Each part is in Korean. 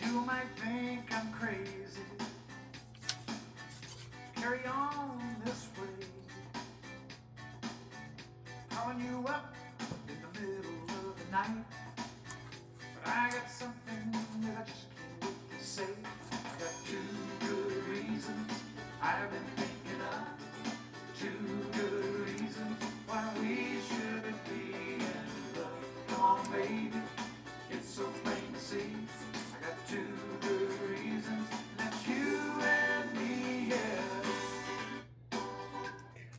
You might think I'm crazy, carry on this way, calling you up in the middle of the night. But I got something that I just can't wait to say. I got two good reasons I've been thinking of. Two good reasons why we shouldn't be in love. Come on, baby, it's so plain to see. I got two good reasons, and that's you and me, yeah.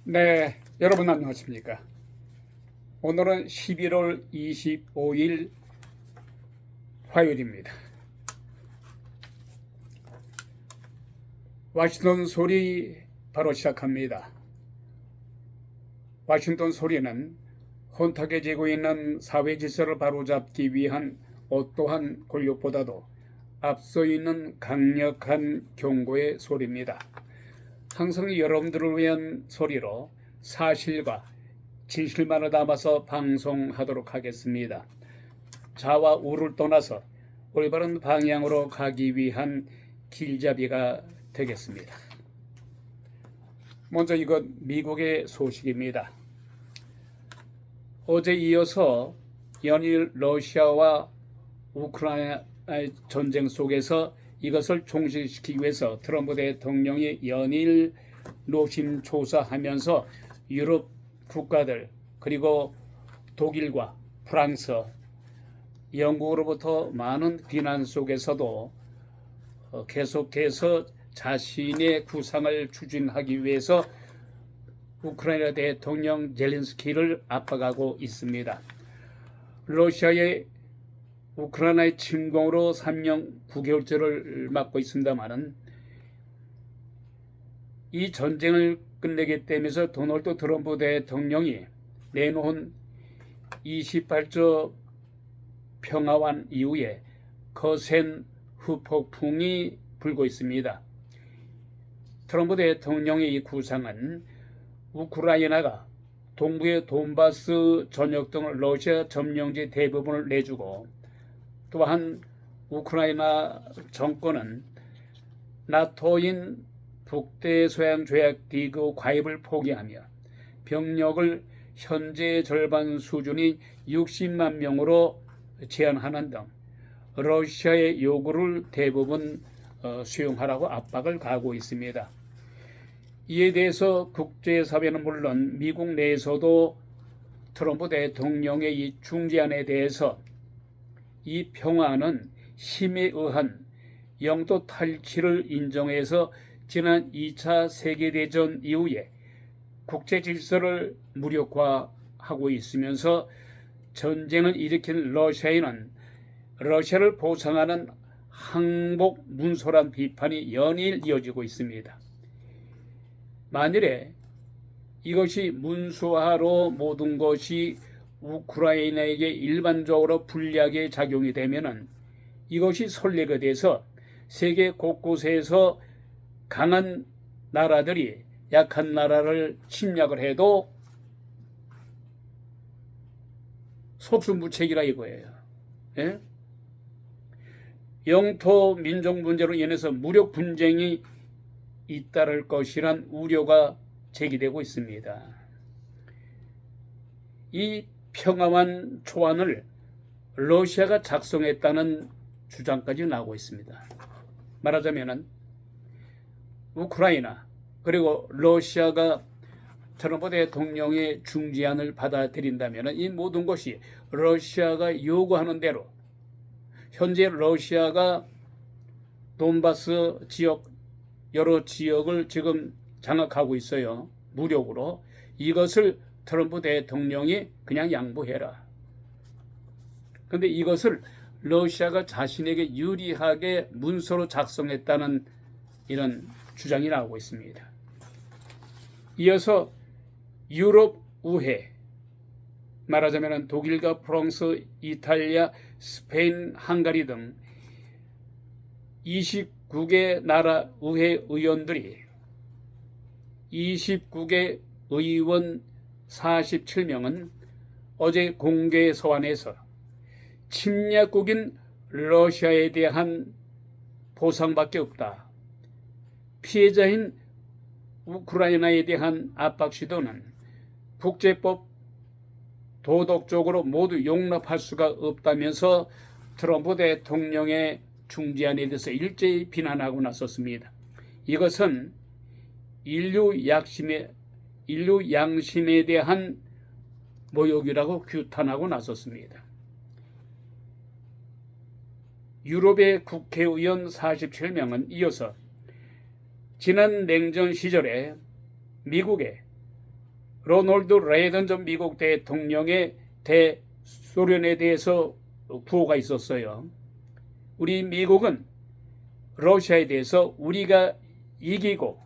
네, 여러분 안녕하십니까? 오늘은 11월 25일 화요일입니다. 워싱턴 소리 바로 시작합니다. 워싱턴 소리는 혼탁해지고 있는 사회 질서를 바로잡기 위한 어떠한 권력보다도 앞서 있는 강력한 경고의 소리입니다. 항상 여러분들을 위한 소리로 사실과 진실만을 담아서 방송하도록 하겠습니다. 자와 우를 떠나서 올바른 방향으로 가기 위한 길잡이가 되겠습니다. 먼저 이건 미국의 소식입니다. 어제 이어서 연일 러시아와 우크라이나의 전쟁 속에서 이것을 종식시키기 위해서 트럼프 대통령이 연일 노심초사하면서 유럽 국가들 그리고 독일과 프랑스, 영국으로부터 많은 비난 속에서도 계속해서 자신의 구상을 추진하기 위해서 우크라이나 대통령 젤렌스키를 압박하고 있습니다. 러시아의 우크라이나의 침공으로 3년 9개월째를 맞고 있습니다만은 이 전쟁을 끝내겠다면서 도널드 트럼프 대통령이 내놓은 28조 평화안 이후에 거센 후폭풍이 불고 있습니다. 트럼프 대통령의 이 구상은 우크라이나가 동부의 돈바스 전역 등 러시아 점령지 대부분을 내주고 또한 우크라이나 정권은 나토인 북대서양조약기구 가입을 포기하며 병력을 현재 절반 수준인 60만 명으로 제한하는 등 러시아의 요구를 대부분 수용하라고 압박을 가하고 있습니다. 이에 대해서 국제사회는 물론 미국 내에서도 트럼프 대통령의 이 중재안에 대해서 이 평화는 힘에 의한 영토 탈취를 인정해서 지난 2차 세계대전 이후에 국제 질서를 무력화하고 있으면서 전쟁을 일으킨 러시아에는 러시아를 보상하는 항복 문서란 비판이 연일 이어지고 있습니다. 만일에 이것이 문서화로 모든 것이 우크라이나에게 일반적으로 불리하게 작용이 되면은 이것이 선례가 돼서 세계 곳곳에서 강한 나라들이 약한 나라를 침략을 해도 속수무책이라 이거예요. 예? 영토 민족 문제로 인해서 무력 분쟁이 잇따를 것이란 우려가 제기되고 있습니다. 이 평화안 초안을 러시아가 작성했다는 주장까지 나오고 있습니다. 말하자면은 우크라이나 그리고 러시아가 트럼프 대통령의 중재안을 받아들인다면 이 모든 것이 러시아가 요구하는 대로 현재 러시아가 돈바스 지역 여러 지역을 지금 장악하고 있어요. 무력으로. 이것을 트럼프 대통령이 그냥 양보해라. 그런데 이것을 러시아가 자신에게 유리하게 문서로 작성했다는 이런 주장이 나오고 있습니다. 이어서 유럽 우회, 말하자면 독일과 프랑스, 이탈리아, 스페인, 헝가리 등 29개 나라 의회 의원들이 29개 의원 47명은 어제 공개 서한에서 침략국인 러시아에 대한 보상밖에 없다. 피해자인 우크라이나에 대한 압박 시도는 국제법 도덕적으로 모두 용납할 수가 없다면서 트럼프 대통령의 중재안에 대해서 일제히 비난하고 나섰습니다. 이것은 인류 양심에 대한 모욕이라고 규탄하고 나섰습니다. 유럽의 국회의원 47명은 이어서 지난 냉전 시절에 미국의 로널드 레이건 전 미국 대통령의 대소련에 대해서 구호가 있었어요. 우리 미국은 러시아에 대해서 우리가 이기고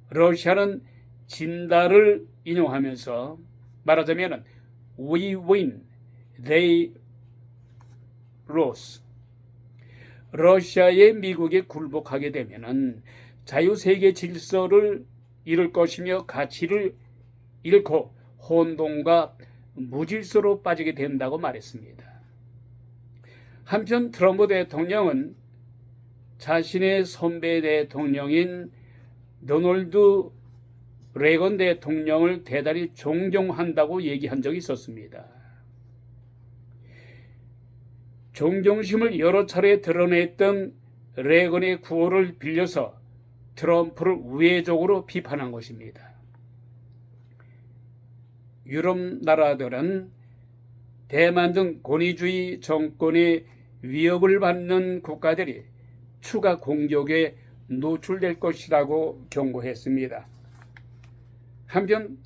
러시아는 진다를 인용하면서 말하자면 We win, they lose. 러시아의 미국이 굴복하게 되면은 자유세계 질서를 잃을 것이며 가치를 잃고 혼돈과 무질서로 빠지게 된다고 말했습니다. 한편 트럼프 대통령은 자신의 선배 대통령인 로널드 레이건 대통령을 대단히 존경한다고 얘기한 적이 있었습니다. 존경심을 여러 차례 드러냈던 레이건의 구호를 빌려서 트럼프를 우회적으로 비판한 것입니다. 유럽 나라들은 대만 등 권위주의 정권의 위협을 받는 국가들이 추가 공격에 노출될 것이라고 경고했습니다. 한편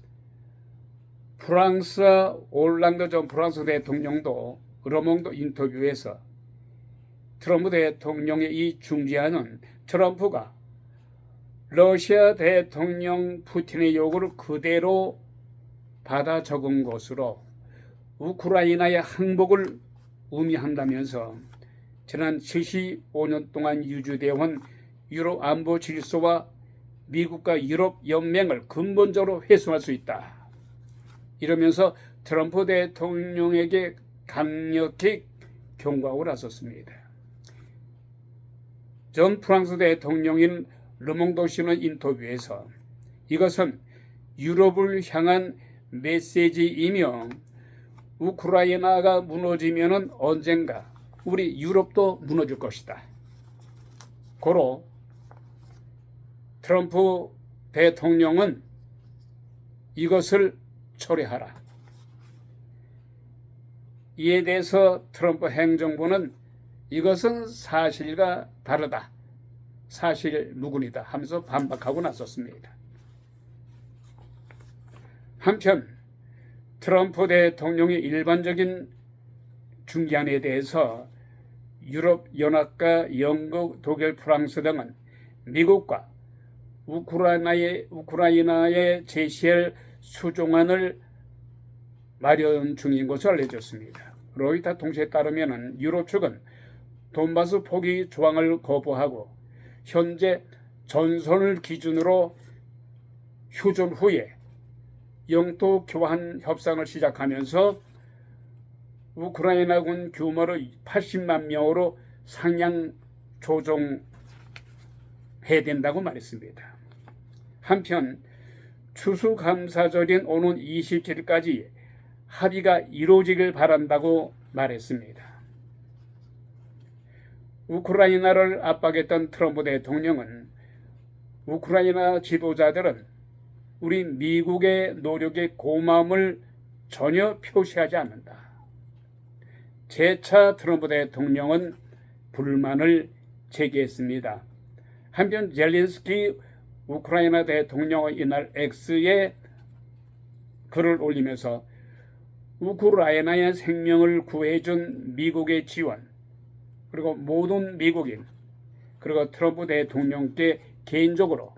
프랑스와 올랑드 전 프랑스 대통령도 르몽드 인터뷰에서 트럼프 대통령의 이 중재안은 트럼프가 러시아 대통령 푸틴의 요구를 그대로 받아 적은 것으로 우크라이나의 항복을 의미한다면서 지난 75년 동안 유지되어온 유럽 안보 질서와 미국과 유럽 연맹을 근본적으로 훼손할 수 있다. 이러면서 트럼프 대통령에게 강력히 경고하고 나섰습니다. 전 프랑스 대통령인 르몽드 씨는 인터뷰에서 이것은 유럽을 향한 메시지이며 우크라이나가 무너지면 언젠가 우리 유럽도 무너질 것이다. 고로 트럼프 대통령은 이것을 철회하라. 이에 대해서 트럼프 행정부는 이것은 사실과 다르다. 사실 무근이다 하면서 반박하고 나섰습니다. 한편 트럼프 대통령의 일반적인 중재안에 대해서 유럽연합과 영국, 독일, 프랑스 등은 미국과 우크라이나에 제시할 수종안을 마련 중인 것으로 알려졌습니다. 로이터 통신에 따르면 유럽 측은 돈바스 포기 조항을 거부하고 현재 전선을 기준으로 휴전 후에 영토 교환 협상을 시작하면서 우크라이나군 규모를 80만 명으로 상향 조정해야 된다고 말했습니다. 한편 추수감사절인 오는 27일까지 합의가 이루어지길 바란다고 말했습니다. 우크라이나를 압박했던 트럼프 대통령은 우크라이나 지도자들은 우리 미국의 노력에 고마움을 전혀 표시하지 않는다. 재차 트럼프 대통령은 불만을 제기했습니다. 한편 젤렌스키 우크라이나 대통령은 이날 X에 글을 올리면서 우크라이나의 생명을 구해준 미국의 지원, 그리고 모든 미국인, 그리고 트럼프 대통령께 개인적으로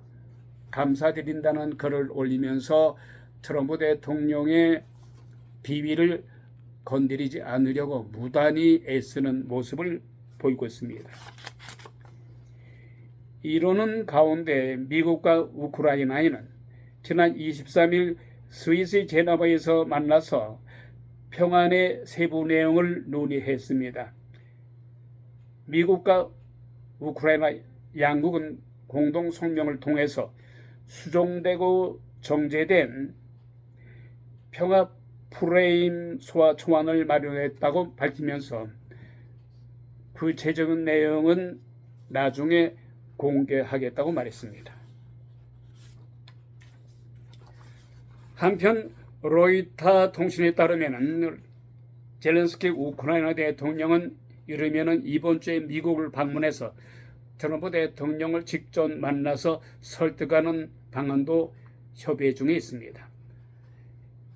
감사드린다는 글을 올리면서 트럼프 대통령의 비위를 건드리지 않으려고 무단히 애쓰는 모습을 보이고 있습니다. 이러는 가운데 미국과 우크라이나는 지난 23일 스위스 제네바에서 만나서 평안의 세부 내용을 논의했습니다. 미국과 우크라이나 양국은 공동 성명을 통해서 수정되고 정제된 평화 프레임 소화 초안을 마련했다고 밝히면서 구체적인 내용은 나중에 공개하겠다고 말했습니다. 한편 로이터 통신에 따르면 젤렌스키 우크라이나 대통령은 이르면은 이번 주에 미국을 방문해서 트럼프 대통령을 직접 만나서 설득하는 방안도 협의 중에 있습니다.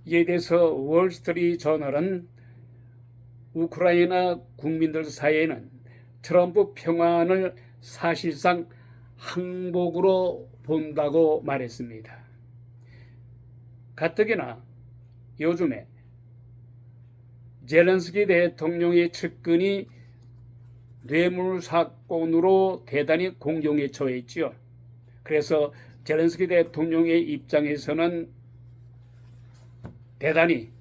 이에 대해서 월스트리트 저널은 우크라이나 국민들 사이에는 트럼프 평안을 사실상 항복으로 본다고 말했습니다. 가뜩이나 요즘에 젤렌스키 대통령의 측근이 뇌물 사건으로 대단히 공경에 처해 있지요. 그래서 젤렌스키 대통령의 입장에서는 대단히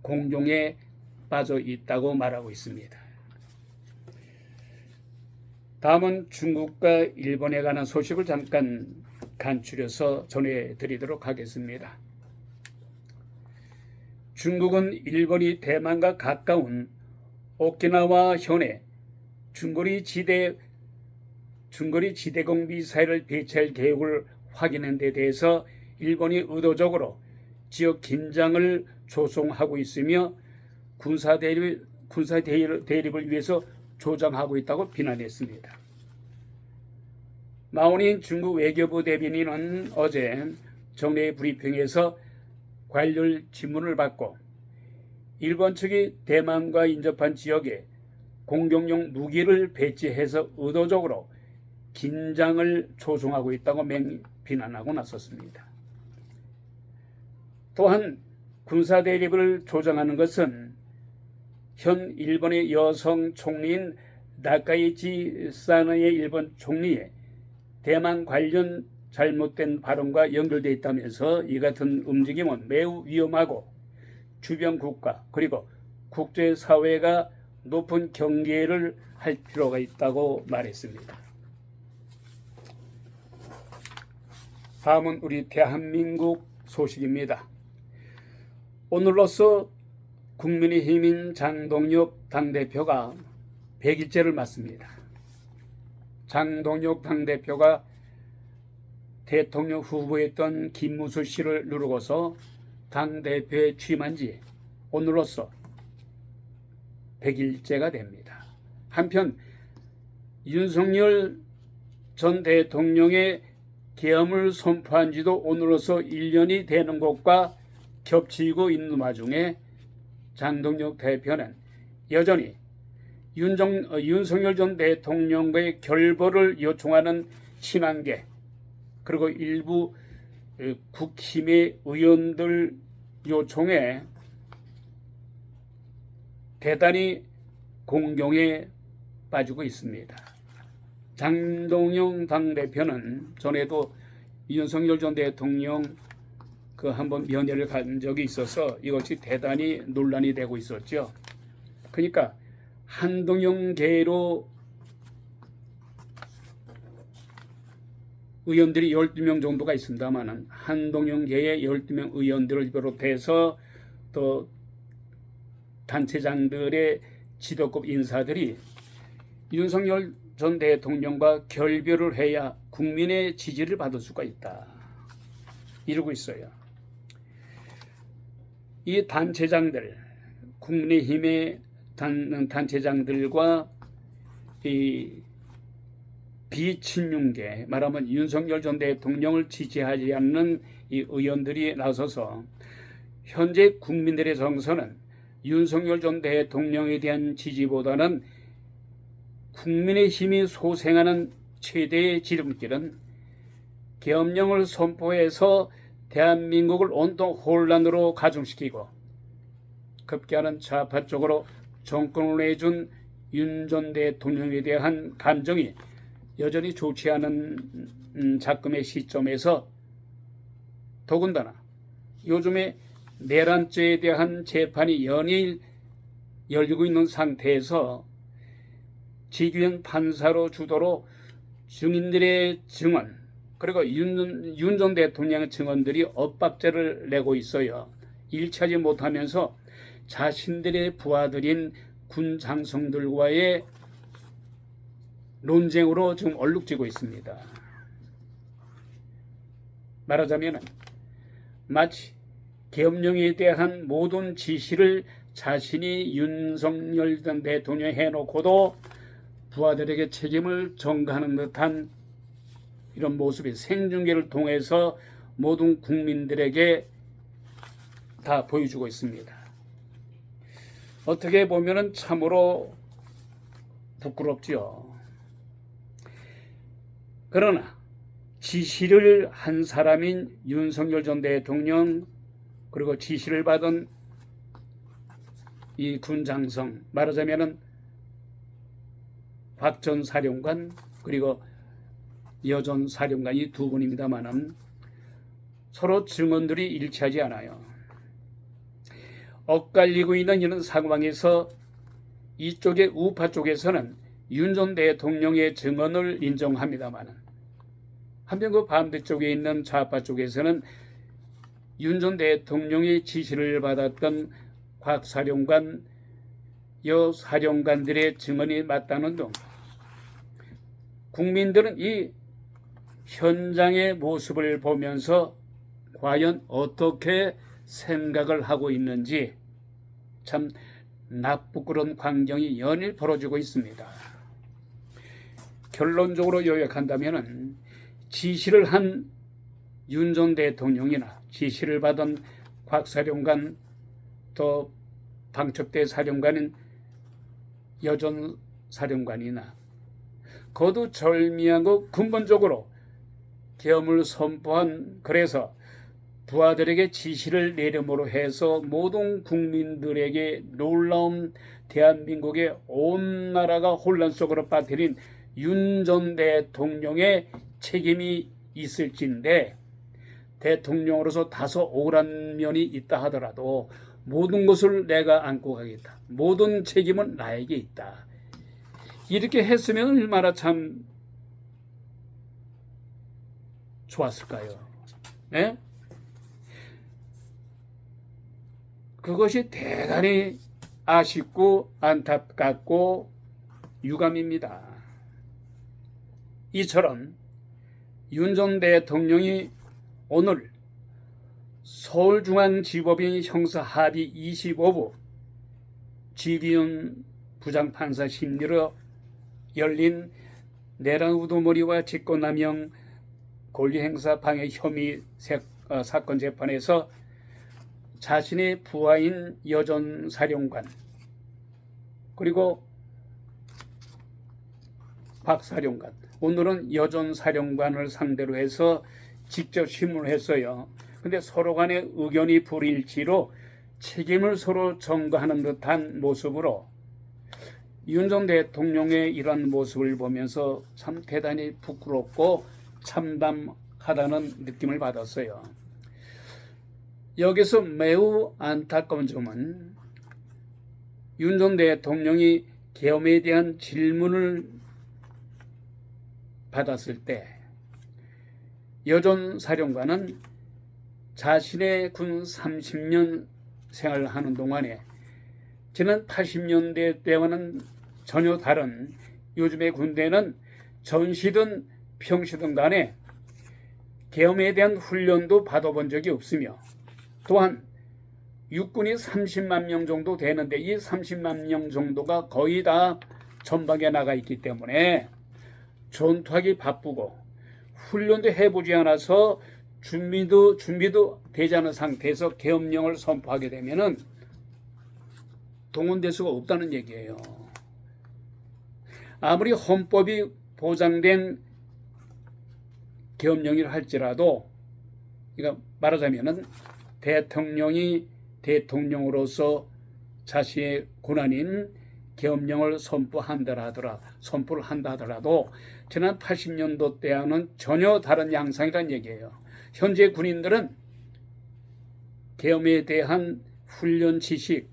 공경에 빠져 있다고 말하고 있습니다. 다음은 중국과 일본에 관한 소식을 잠깐 간추려서 전해드리도록 하겠습니다. 중국은 일본이 대만과 가까운 오키나와 현에 중거리 지대공 미사일을 배치할 계획을 확인한 데 대해서 일본이 의도적으로 지역 긴장을 조성하고 있으며 군사 대립을 위해서 조장하고 있다고 비난했습니다. 마오닌 중국 외교부 대변인은 어제 정례 브리핑에서 관련 질문을 받고 일본 측이 대만과 인접한 지역에 공격용 무기를 배치해서 의도적으로 긴장을 조성하고 있다고 비난하고 나섰습니다. 또한 군사 대립을 조장하는 것은 현 일본의 여성 총리인 나카이치 사나의 일본 총리의 대만 관련 잘못된 발언과 연결되어 있다면서 이 같은 움직임은 매우 위험하고 주변 국가 그리고 국제사회가 높은 경계를 할 필요가 있다고 말했습니다. 다음은 우리 대한민국 소식입니다. 오늘로써 국민의힘인 장동혁 당대표가 100일째를 맞습니다. 장동혁 당대표가 대통령 후보였던 김문수 씨를 누르고서 당대표에 취임한 지 오늘로써 100일째가 됩니다. 한편 윤석열 전 대통령의 계엄을 선포한 지도 오늘로써 1년이 되는 것과 겹치고 있는 와중에 장동혁 대표는 여전히 윤석열 전 대통령과의 결별을 요청하는 친한계 그리고 일부 국힘의 의원들 요청에 대단히 공경에 빠지고 있습니다. 장동영 당대표는 전에도 윤석열 전 대통령 한번 면회를 간 적이 있어서 이것이 대단히 논란이 되고 있었죠. 그러니까 한동영계로 의원들이 12명 정도가 있습니다만 한동영계의 12명 의원들을 비롯해서 또 단체장들의 지도급 인사들이 윤석열 전 대통령과 결별을 해야 국민의 지지를 받을 수가 있다. 이러고 있어요. 이 단체장들, 국민의힘의 단체장들과 이 비친윤계, 말하면 윤석열 전 대통령을 지지하지 않는 이 의원들이 나서서 현재 국민들의 정서는 윤석열 전 대통령에 대한 지지보다는 국민의힘이 소생하는 최대의 지름길은 계엄령을 선포해서 대한민국을 온통 혼란으로 가중시키고 급기야는 좌파 쪽으로 정권을 내준 윤 전 대통령에 대한 감정이 여전히 좋지 않은 작금의 시점에서 더군다나 요즘에 내란죄에 대한 재판이 연일 열리고 있는 상태에서 지규현 판사로 주도로 증인들의 증언 그리고 윤 전 대통령의 증언들이 엇박자를 내고 있어요. 일치하지 못하면서 자신들의 부하들인 군 장성들과의 논쟁으로 지금 얼룩지고 있습니다. 말하자면 마치 계엄령에 대한 모든 지시를 자신이 윤석열 전 대통령이 해놓고도 부하들에게 책임을 전가하는 듯한 이런 모습이 생중계를 통해서 모든 국민들에게 다 보여주고 있습니다. 어떻게 보면 참으로 부끄럽지요. 그러나 지시를 한 사람인 윤석열 전 대통령 그리고 지시를 받은 이 군장성 말하자면 박 전 사령관 그리고 여 전 사령관 이 두 분입니다만은 서로 증언들이 일치하지 않아요. 엇갈리고 있는 이런 상황에서 이쪽의 우파 쪽에서는 윤 전 대통령의 증언을 인정합니다만은 한편 그 반대쪽에 있는 좌파 쪽에서는 윤 전 대통령의 지시를 받았던 곽 사령관, 여 사령관들의 증언이 맞다는 등 국민들은 이 현장의 모습을 보면서 과연 어떻게 생각을 하고 있는지 참 나쁘그런 광경이 연일 벌어지고 있습니다. 결론적으로 요약한다면 지시를 한 윤 전 대통령이나 지시를 받은 곽 사령관 또 방첩대 사령관인 여 전 사령관이나 거두절미하고 근본적으로 계엄을 선포한 그래서 부하들에게 지시를 내림으로 해서 모든 국민들에게 놀라운 대한민국의 온 나라가 혼란 속으로 빠뜨린 윤 전 대통령의 책임이 있을진데 대통령으로서 다소 억울한 면이 있다 하더라도 모든 것을 내가 안고 가겠다. 모든 책임은 나에게 있다. 이렇게 했으면 얼마나 참 좋았을까요? 네? 그것이 대단히 아쉽고 안타깝고 유감입니다. 이처럼 윤 전 대통령이 오늘 서울중앙지법인 형사합의 25부 지기현 부장판사 심리로 열린 내란 우두머리와 직권남용 권리행사 방해 혐의 사건 재판에서 자신의 부하인 여 전 사령관 그리고 박 사령관 오늘은 여 전 사령관을 상대로 해서 직접 신문을 했어요. 근데 서로 간의 의견이 불일치로 책임을 서로 전가하는 듯한 모습으로 윤 전 대통령의 이러한 모습을 보면서 참 대단히 부끄럽고 참담하다는 느낌을 받았어요. 여기서 매우 안타까운 점은 윤 전 대통령이 계엄에 대한 질문을 받았을 때 여 전 사령관은 자신의 군 30년 생활하는 동안에 지난 80년대 때와는 전혀 다른 요즘의 군대는 전시든 평시든 간에 계엄에 대한 훈련도 받아본 적이 없으며 또한 육군이 30만 명 정도 되는데 이 30만 명 정도가 거의 다 전방에 나가 있기 때문에 전투하기 바쁘고 훈련도 해보지 않아서 준비도 되지 않은 상태에서 계엄령을 선포하게 되면은 동원될 수가 없다는 얘기예요. 아무리 헌법이 보장된 계엄령이라 할지라도 그러니까 말하자면은 대통령이 대통령으로서 자신의 고난인 계엄령을 선포를 한다 하더라도 지난 80년도 때와는 전혀 다른 양상이란 얘기예요. 현재 군인들은 계엄에 대한 훈련 지식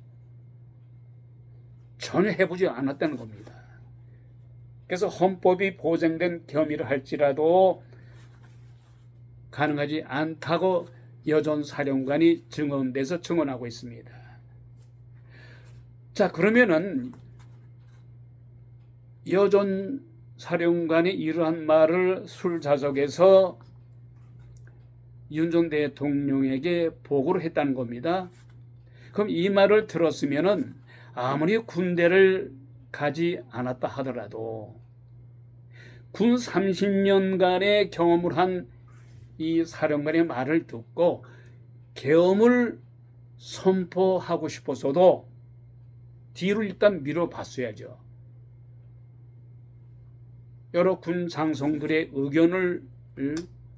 전혀 해보지 않았다는 겁니다. 그래서 헌법이 보장된 계엄이라 할지라도 가능하지 않다고 여전 사령관이 증언돼서 증언하고 있습니다. 자, 그러면은 여전 사령관이 이러한 말을 술자석에서 윤 전 대통령에게 보고를 했다는 겁니다. 그럼 이 말을 들었으면은 아무리 군대를 가지 않았다 하더라도 군 30년간의 경험을 한 이 사령관의 말을 듣고 계엄을 선포하고 싶어서도 뒤로 일단 밀어봤어야죠. 여러 군 장성들의 의견을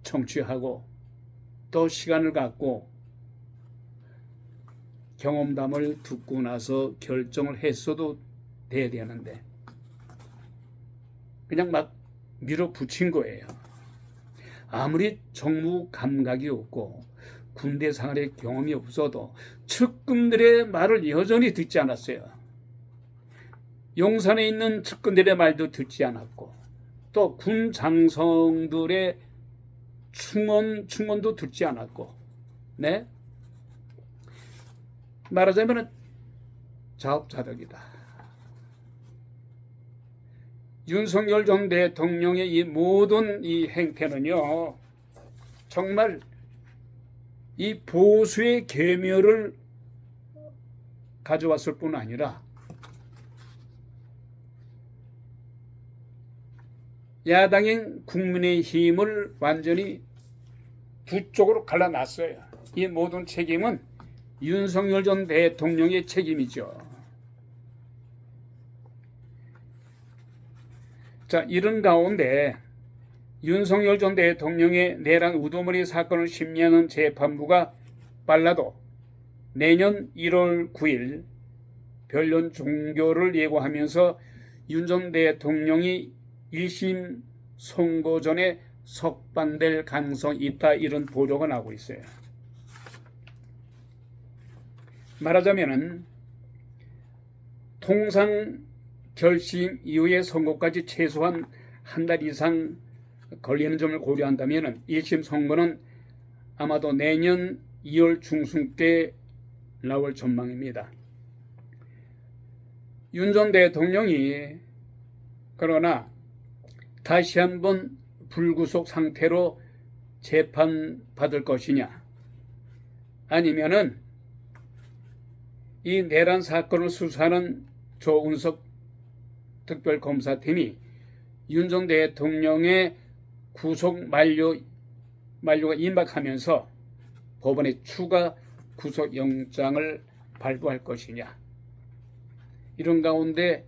청취하고 또 시간을 갖고 경험담을 듣고 나서 결정을 했어도 돼야 되는데 그냥 막 밀어붙인 거예요. 아무리 정무 감각이 없고 군대 생활의 경험이 없어도 측근들의 말을 여전히 듣지 않았어요. 용산에 있는 측근들의 말도 듣지 않았고 또 군 장성들의 충언도 듣지 않았고, 네? 말하자면 자업자득이다. 윤석열 전 대통령의 이 모든 이 행태는요, 정말 이 보수의 계멸을 가져왔을 뿐 아니라 야당인 국민의힘을 완전히 두 쪽으로 갈라놨어요. 이 모든 책임은 윤석열 전 대통령의 책임이죠. 자, 이런 가운데 윤석열 전 대통령의 내란 우두머리 사건을 심리하는 재판부가 빨라도 내년 1월 9일 변론 종결을 예고하면서 윤 전 대통령이 1심 선고 전에 석방될 가능성이 있다, 이런 보도가 나오고 있어요. 말하자면은 통상 결심 이후의 선고까지 최소한 한 달 이상 걸리는 점을 고려한다면 1심 선고는 아마도 내년 2월 중순께 나올 전망입니다. 윤 전 대통령이 그러나 다시 한번 불구속 상태로 재판받을 것이냐, 아니면은 이 내란 사건을 수사하는 조은석 특별검사팀이 윤 전 대통령의 구속 만료가 임박하면서 법원에 추가 구속영장을 발부할 것이냐, 이런 가운데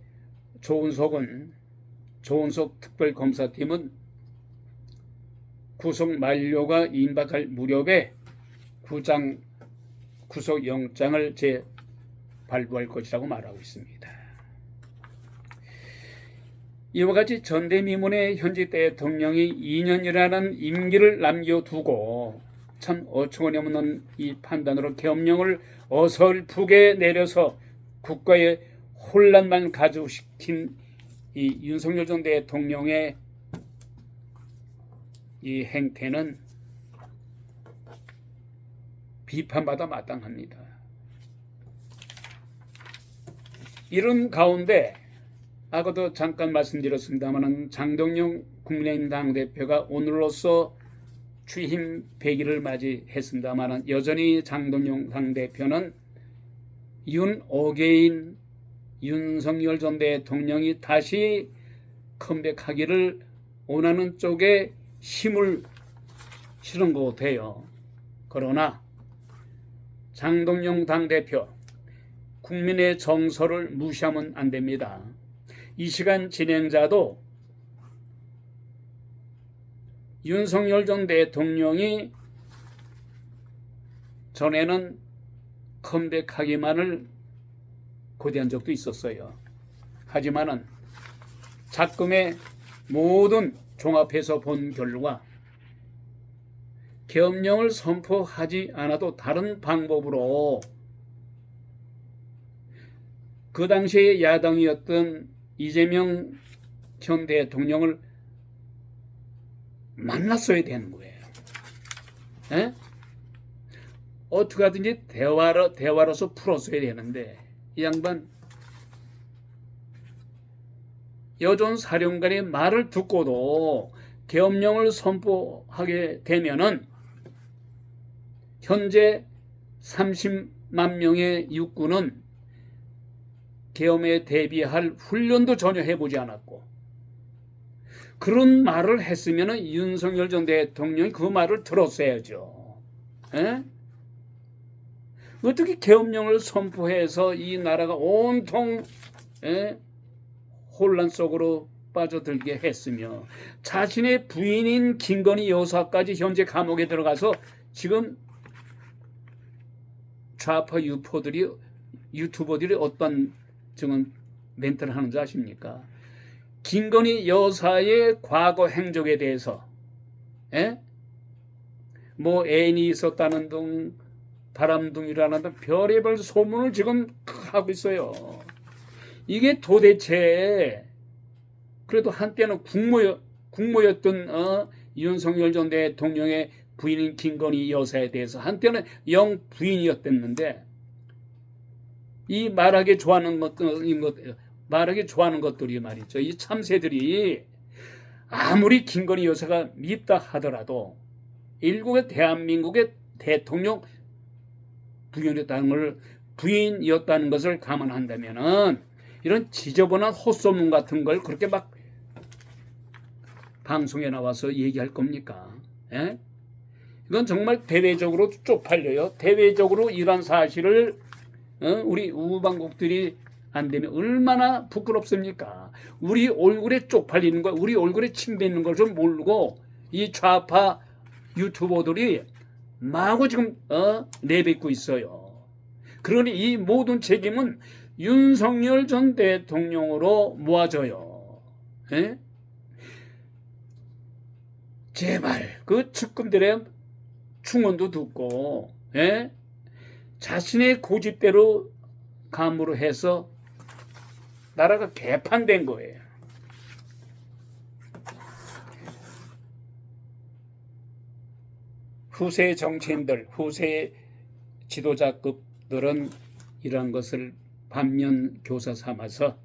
조은석 특별검사팀은 구속 만료가 임박할 무렵에 구속영장을 발부할 것이라고 말하고 있습니다. 이와 같이 전대미문의 현직 대통령이 2년이라는 임기를 남겨두고 참 어처구니없는 이 판단으로 계엄령을 어설프게 내려서 국가의 혼란만 가중시킨 이 윤석열 전 대통령의 이 행태는 비판받아 마땅합니다. 이런 가운데 아까도 잠깐 말씀드렸습니다만 장동영 국민의힘 당대표가 오늘로써 취임 100일을 맞이했습니다만 여전히 장동영 당대표는 윤석열 전 대통령이 다시 컴백하기를 원하는 쪽에 힘을 실은 것 같아요. 그러나 장동영 당대표, 국민의 정서를 무시하면 안 됩니다. 이 시간 진행자도 윤석열 전 대통령이 전에는 컴백하기만을 고대한 적도 있었어요. 하지만은 작금의 모든 종합해서 본 결과 계엄령을 선포하지 않아도 다른 방법으로 그 당시에 야당이었던 이재명 전 대통령을 만났어야 되는 거예요. 에? 어떻게 하든지 대화로서 풀었어야 되는데 이 양반 여전 사령관의 말을 듣고도 계엄령을 선포하게 되면은 현재 30만 명의 육군은 계엄에 대비할 훈련도 전혀 해보지 않았고, 그런 말을 했으면 윤석열 전 대통령이 그 말을 들었어야죠. 에? 어떻게 계엄령을 선포해서 이 나라가 온통 혼란 속으로 빠져들게 했으며 자신의 부인인 김건희 여사까지 현재 감옥에 들어가서 지금 좌파 유튜버들이 어떤 지금 멘트를 하는지 아십니까? 김건희 여사의 과거 행적에 대해서 뭐 애인이 있었다는 등 바람둥이라는 등 별의별 소문을 지금 하고 있어요. 이게 도대체 그래도 한때는 국모였던 윤석열 전 대통령의 부인인 김건희 여사에 대해서 한때는 영 부인이었댔는데 이 말하기 좋아하는 것들이 말이죠. 이 참새들이 아무리 김건희 여사가 밉다 하더라도 일국의 대한민국의 대통령 부인이었다는 것을 감안한다면은 이런 지저분한 헛소문 같은 걸 그렇게 막 방송에 나와서 얘기할 겁니까? 예? 이건 정말 대외적으로 쪽팔려요. 대외적으로 이런 사실을 우리 우방국들이 안 되면 얼마나 부끄럽습니까? 우리 얼굴에 쪽팔리는 거, 우리 얼굴에 침 뱉는 걸 좀 모르고 이 좌파 유튜버들이 마구 지금 내뱉고 있어요. 그러니 이 모든 책임은 윤석열 전 대통령으로 모아져요. 에? 제발 그 측근들의 충언도 듣고 자신의 고집대로 감으로 해서 나라가 개판된 거예요. 후세 정치인들, 후세 지도자급들은 이러한 것을 반면 교사 삼아서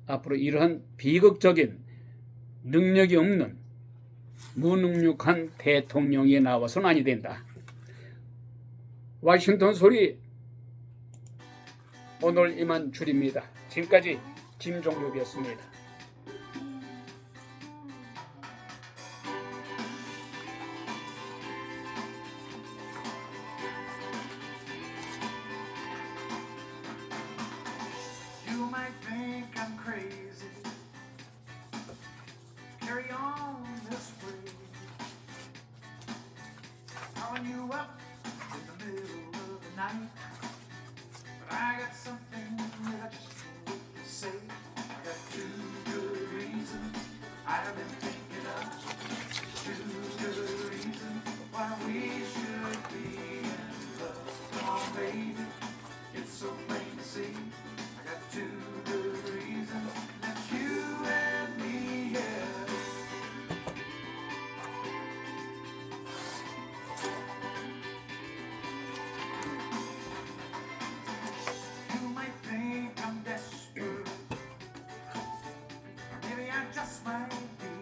앞으로 이러한 비극적인 능력이 없는 무능력한 대통령이 나와서는 아니 된다. 워싱턴 소리 오늘 이만 줄입니다. 지금까지 김종엽이었습니다. You might think I'm crazy. Carry on this way. Calling you up in the middle of the night. But I got something that I just can't wait to say. I got two good reasons I have been thinking of. Two good reasons why we should be in love. Come on, baby, it's so plain to see. I got two good reasons that you and me, yeah. You might think I'm desperate, or maybe I just might be.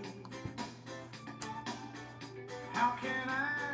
How can I